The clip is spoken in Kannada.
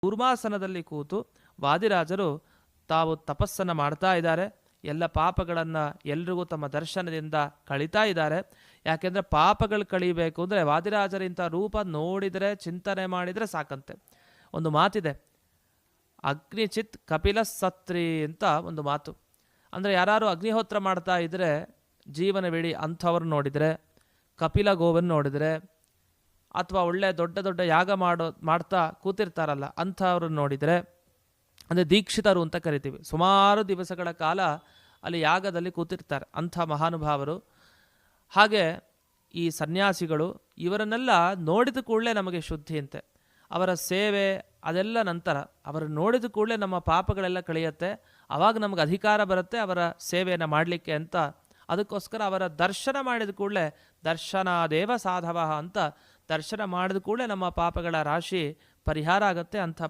ಕೂರ್ಮಾಸನದಲ್ಲಿ ಕೂತು ವಾದಿರಾಜರು ತಾವು ತಪಸ್ಸನ್ನು ಮಾಡ್ತಾ ಇದ್ದಾರೆ. ಎಲ್ಲ ಪಾಪಗಳನ್ನು ಎಲ್ರಿಗೂ ತಮ್ಮ ದರ್ಶನದಿಂದ ಕಳೀತಾ ಇದ್ದಾರೆ. ಯಾಕೆಂದರೆ ಪಾಪಗಳು ಕಳೀಬೇಕು ಅಂದರೆ ವಾದಿರಾಜರಿಂಥ ರೂಪ ನೋಡಿದರೆ, ಚಿಂತನೆ ಮಾಡಿದರೆ ಸಾಕಂತೆ. ಒಂದು ಮಾತಿದೆ, ಅಗ್ನಿಚಿತ್ ಕಪಿಲ ಸತ್ರಿ ಅಂತ ಒಂದು ಮಾತು. ಅಂದರೆ ಯಾರು ಅಗ್ನಿಹೋತ್ರ ಮಾಡ್ತಾ ಇದ್ದರೆ ಜೀವನವಿಡೀ ಅಂಥವ್ರು ನೋಡಿದರೆ, ಕಪಿಲ ಗೋವನ್ನು ನೋಡಿದರೆ, ಅಥವಾ ಒಳ್ಳೆ ದೊಡ್ಡ ದೊಡ್ಡ ಯಾಗ ಮಾಡ್ತಾ ಕೂತಿರ್ತಾರಲ್ಲ ಅಂಥವ್ರನ್ನ ನೋಡಿದರೆ, ಅಂದರೆ ದೀಕ್ಷಿತರು ಅಂತ ಕರಿತೀವಿ, ಸುಮಾರು ದಿವಸಗಳ ಕಾಲ ಅಲ್ಲಿ ಯಾಗದಲ್ಲಿ ಕೂತಿರ್ತಾರೆ ಅಂಥ ಮಹಾನುಭಾವರು. ಹಾಗೆ ಈ ಸನ್ಯಾಸಿಗಳು, ಇವರನ್ನೆಲ್ಲ ನೋಡಿದ ಕೂಡಲೇ ನಮಗೆ ಶುದ್ಧಿ ಅಂತೆ. ಅವರ ಸೇವೆ ಅದೆಲ್ಲ ನಂತರ, ಅವರು ನೋಡಿದ ಕೂಡಲೇ ನಮ್ಮ ಪಾಪಗಳೆಲ್ಲ ಕಳೆಯುತ್ತೆ. ಆವಾಗ ನಮಗೆ ಅಧಿಕಾರ ಬರುತ್ತೆ ಅವರ ಸೇವೆಯನ್ನು ಮಾಡಲಿಕ್ಕೆ ಅಂತ. ಅದಕ್ಕೋಸ್ಕರ ಅವರ ದರ್ಶನ ಮಾಡಿದ ಕೂಡಲೇ ದರ್ಶನಾದೇವ ಸಾಧವ ಅಂತ, ದರ್ಶನ ಮಾಡಿದ ಕೂಡಲೇ ನಮ್ಮ ಪಾಪಗಳ ರಾಶಿ ಪರಿಹಾರ ಆಗುತ್ತೆ. ಅಂಥ